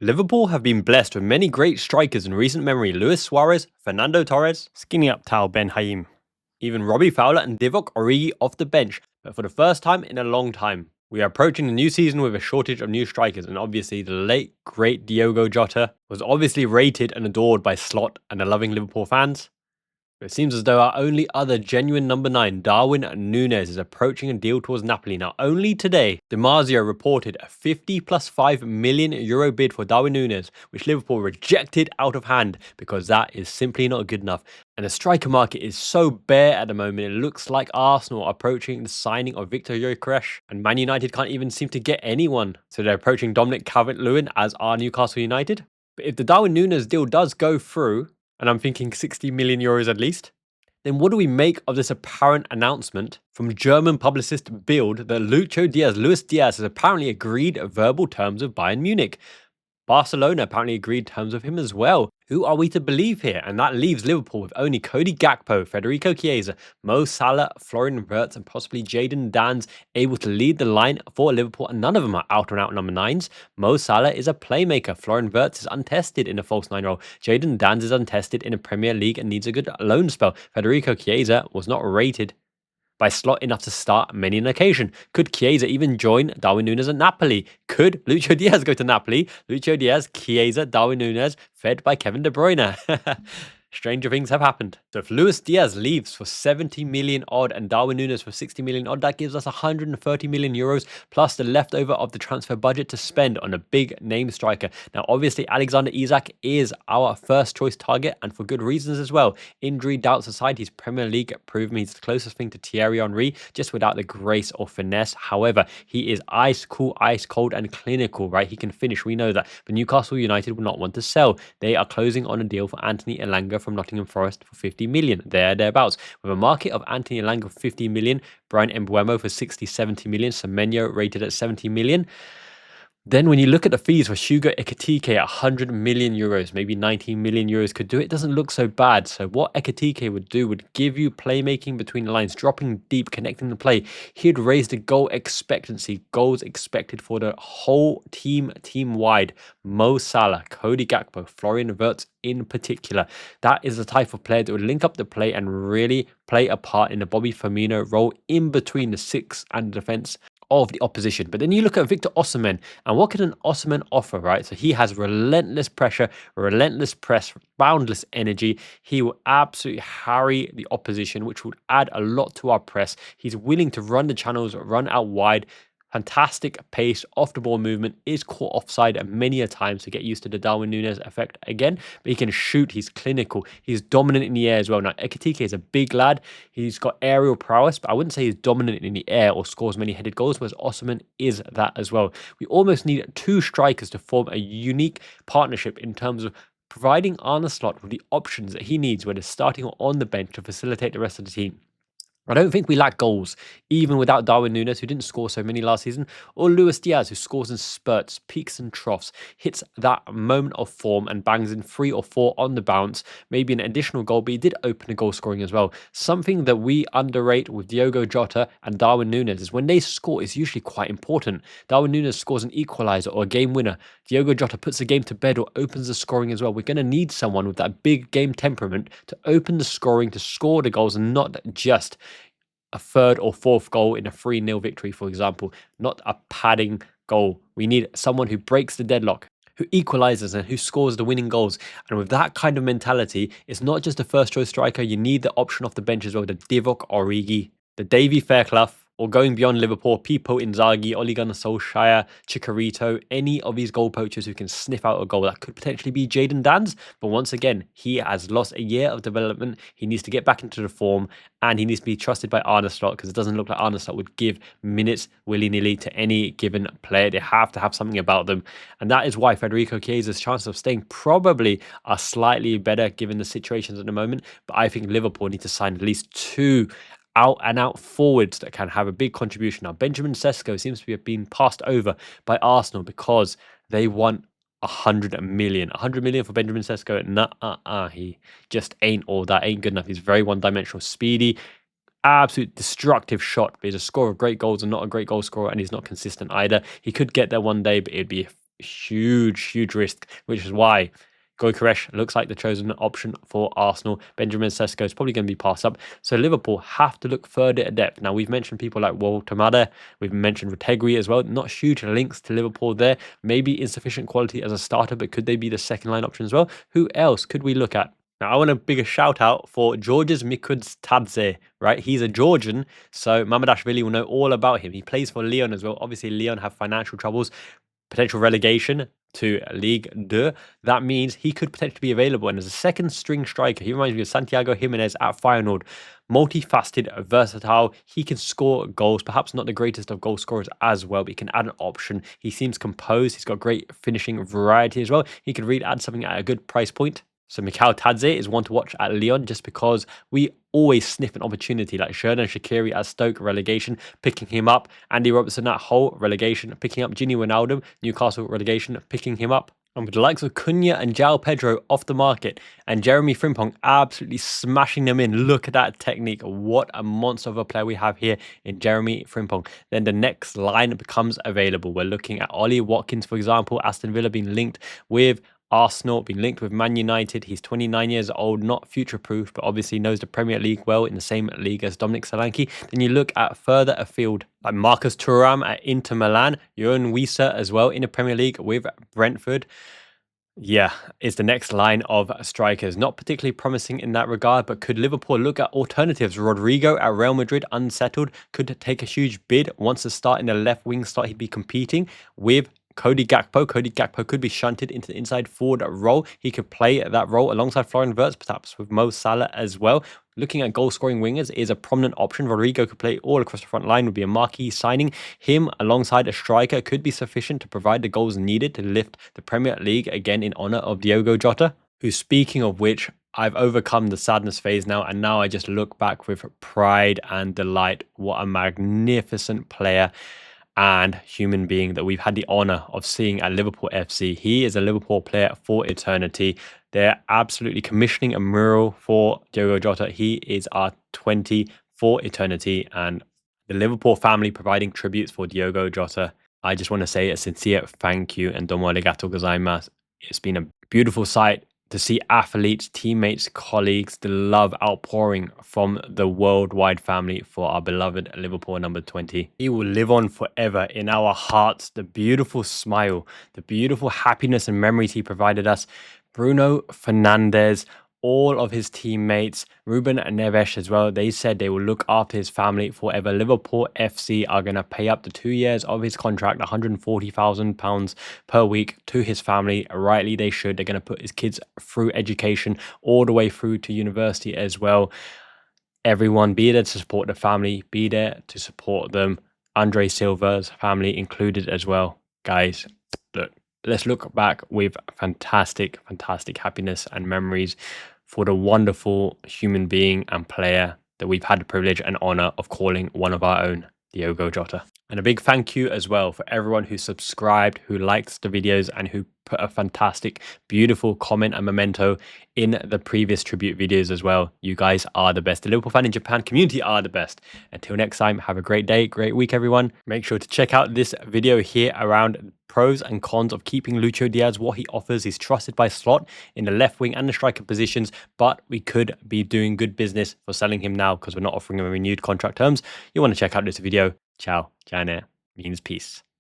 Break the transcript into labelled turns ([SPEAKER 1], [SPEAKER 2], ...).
[SPEAKER 1] Liverpool have been blessed with many great strikers in recent memory: Luis Suarez, Fernando Torres, skinny up Tal Ben Haim, even Robbie Fowler and Divock Origi off the bench, but for the first time in a long time. We are approaching the new season with a shortage of new strikers, and obviously the late, great Diogo Jota was obviously rated and adored by Slot and the loving Liverpool fans. But it seems as though our only other genuine number 9, Darwin Nunez, is approaching a deal towards Napoli. Now, only today, Marzio reported a 50 plus 5 million euro bid for Darwin Nunez, which Liverpool rejected out of hand because that is simply not good enough. And the striker market is so bare at the moment, it looks like Arsenal are approaching the signing of Victor Gyökeres, and Man United can't even seem to get anyone. So they're approaching Dominic Calvert-Lewin as our Newcastle United. But if the Darwin Nunez deal does go through, and I'm thinking 60 million euros at least, then what do we make of this apparent announcement from German publicist Bild that Luis Diaz has apparently agreed verbal terms with Bayern Munich? Barcelona apparently agreed terms with him as well. Who are we to believe here? And that leaves Liverpool with only Cody Gakpo, Federico Chiesa, Mo Salah, Florian Wirtz, and possibly Jadon Danns able to lead the line for Liverpool, and none of them are out-and-out number 9s. Mo Salah is a playmaker. Florian Wirtz is untested in a false 9 role. Jadon Danns is untested in a Premier League and needs a good loan spell. Federico Chiesa was not rated by Slot enough to start many an occasion. Could Chiesa even join Darwin Nunez at Napoli? Could Lucho Diaz go to Napoli? Lucho Diaz, Chiesa, Darwin Nunez, fed by Kevin De Bruyne. Stranger things have happened. So if Luis Diaz leaves for 70 million odd and Darwin Nunez for 60 million odd, that gives us 130 million euros plus the leftover of the transfer budget to spend on a big name striker. Now, obviously, Alexander Isak is our first choice target, and for good reasons as well. Injury doubts aside, he's Premier League proven he's the closest thing to Thierry Henry, just without the grace or finesse. However, he is ice cool, ice cold, and clinical, right? He can finish. We know that. But Newcastle United will not want to sell. They are closing on a deal for Anthony Elanga from Nottingham Forest for 50 million, thereabouts. With a market of Anthony Elanga for 50 million, Brian Mbeumo for 60, 70 million, Semenyo rated at 70 million. Then when you look at the fees for Hugo Ekitike at 100 million euros, maybe 19 million euros could do it, doesn't look so bad. So what Ekitike would do would give you playmaking between the lines, dropping deep, connecting the play. He'd raise the goal expectancy, goals expected for the whole team-wide. Mo Salah, Cody Gakpo, Florian Wirtz in particular. That is the type of player that would link up the play and really play a part in the Bobby Firmino role in between the 6 and the defence of the opposition. But then you look at Victor Osimhen, and what can an Osimhen offer, right? So he has relentless pressure, relentless press, boundless energy. He will absolutely harry the opposition, which would add a lot to our press. He's willing to run the channels, run out wide. Fantastic pace, off the ball movement, is caught offside many a time, to get used to the Darwin Nunez effect again. But he can shoot, he's clinical, he's dominant in the air as well. Now, Ekitike is a big lad, he's got aerial prowess, but I wouldn't say he's dominant in the air or scores many headed goals, whereas Osimhen is that as well. We almost need 2 strikers to form a unique partnership in terms of providing Arne Slot with the options that he needs, whether starting or on the bench, to facilitate the rest of the team. I don't think we lack goals, even without Darwin Nunez, who didn't score so many last season, or Luis Diaz, who scores in spurts, peaks and troughs, hits that moment of form and bangs in 3 or 4 on the bounce, maybe an additional goal, but he did open the goal scoring as well. Something that we underrate with Diogo Jota and Darwin Nunez is when they score, it's usually quite important. Darwin Nunez scores an equaliser or a game winner. Diogo Jota puts the game to bed or opens the scoring as well. We're going to need someone with that big game temperament to open the scoring, to score the goals, and not just a 3rd or 4th goal in a 3-0 victory, for example, not a padding goal. We need someone who breaks the deadlock, who equalizes, and who scores the winning goals. And with that kind of mentality, it's not just a first choice striker. You need the option off the bench as well, the Divock Origi, the Davy Fairclough, or going beyond Liverpool, Pipo Inzaghi, Ole Gunnar Solskjaer, Chicharito, any of these goal poachers who can sniff out a goal. That could potentially be Jadon Danns, but once again, he has lost a year of development. He needs to get back into the form, and he needs to be trusted by Arne Slot, because it doesn't look like Arne Slot would give minutes willy-nilly to any given player. They have to have something about them, and that is why Federico Chiesa's chances of staying probably are slightly better given the situations at the moment. But I think Liverpool need to sign at least 2 out-and-out forwards that can have a big contribution. Now, Benjamin Sesko seems to be being passed over by Arsenal because they want 100 million. 100 million for Benjamin Sesko? Nah, he just ain't all that. Ain't good enough. He's very one-dimensional, speedy, absolute destructive shot, but he's a scorer of great goals and not a great goal scorer, and he's not consistent either. He could get there one day, but it'd be huge risk, which is why Gyökeres looks like the chosen option for Arsenal. Benjamin Sesko is probably going to be passed up. So Liverpool have to look further at depth. Now, we've mentioned people like Walter Mada. We've mentioned Retegui as well. Not huge links to Liverpool there. Maybe insufficient quality as a starter, but could they be the second line option as well? Who else could we look at? Now, I want a bigger shout out for Georges Mikudstadze, right? He's a Georgian, so Mamadashvili will know all about him. He plays for Lyon as well. Obviously, Lyon have financial troubles, potential relegation to Ligue 2. That means he could potentially be available. And as a second string striker, he reminds me of Santiago Jimenez at Feyenoord. Multifaceted, versatile. He can score goals, perhaps not the greatest of goal scorers as well, but he can add an option. He seems composed. He's got great finishing variety as well. He could really add something at a good price point. So Mikhail Tadze is one to watch at Lyon just because we always sniff an opportunity like Xherdan Shaqiri at Stoke relegation, picking him up. Andy Robertson at Hull relegation, picking up Gini Wijnaldum, Newcastle relegation, picking him up. And with the likes of Cunha and João Pedro off the market and Jeremy Frimpong absolutely smashing them in. Look at that technique. What a monster of a player we have here in Jeremy Frimpong. Then the next line becomes available. We're looking at Ollie Watkins, for example. Aston Villa being linked with Arsenal, being linked with Man United. He's 29 years old, not future-proof, but obviously knows the Premier League well, in the same league as Dominic Solanke. Then you look at further afield, like Marcus Thuram at Inter Milan, Johan Wieser as well in the Premier League with Brentford. Yeah, is the next line of strikers. Not particularly promising in that regard, but could Liverpool look at alternatives? Rodrigo at Real Madrid, unsettled, could take a huge bid. Wants to start in the left wing slot. He'd be competing with Cody Gakpo. Cody Gakpo could be shunted into the inside forward role. He could play that role alongside Florian Wirtz, perhaps with Mo Salah as well. Looking at goal-scoring wingers is a prominent option. Rodrigo could play all across the front line, would be a marquee signing. Him alongside a striker could be sufficient to provide the goals needed to lift the Premier League again in honour of Diogo Jota, who, speaking of which, I've overcome the sadness phase now, and now I just look back with pride and delight. What a magnificent player and human being that we've had the honour of seeing at Liverpool FC. He is a Liverpool player for eternity. They're absolutely commissioning a mural for Diogo Jota. He is our 20 for eternity, and the Liverpool family providing tributes for Diogo Jota. I just want to say a sincere thank you and domo arigato gozaimasu. It's been a beautiful sight to see athletes, teammates, colleagues, the love outpouring from the worldwide family for our beloved Liverpool number 20. He will live on forever in our hearts. The beautiful smile, the beautiful happiness and memories he provided us. Bruno Fernandes, all of his teammates, Ruben Neves as well, they said they will look after his family forever. Liverpool FC are going to pay up to 2 years of his contract, £140,000 per week to his family. Rightly, they should. They're going to put his kids through education all the way through to university as well. Everyone, be there to support the family, be there to support them. Andre Silva's family included as well. Guys, look, let's look back with fantastic happiness and memories for the wonderful human being and player that we've had the privilege and honor of calling one of our own, Diogo Jota. And a big thank you as well for everyone who subscribed, who liked the videos, and who put a fantastic, beautiful comment and memento in the previous tribute videos as well. You guys are the best. The Liverpool Fan in Japan community are the best. Until next time, have a great day, great week, everyone. Make sure to check out this video here around pros and cons of keeping Lucho Diaz, what he offers. He's trusted by Slot in the left wing and the striker positions, but we could be doing good business for selling him now because we're not offering him renewed contract terms. You want to check out this video. Ciao, Jane means peace.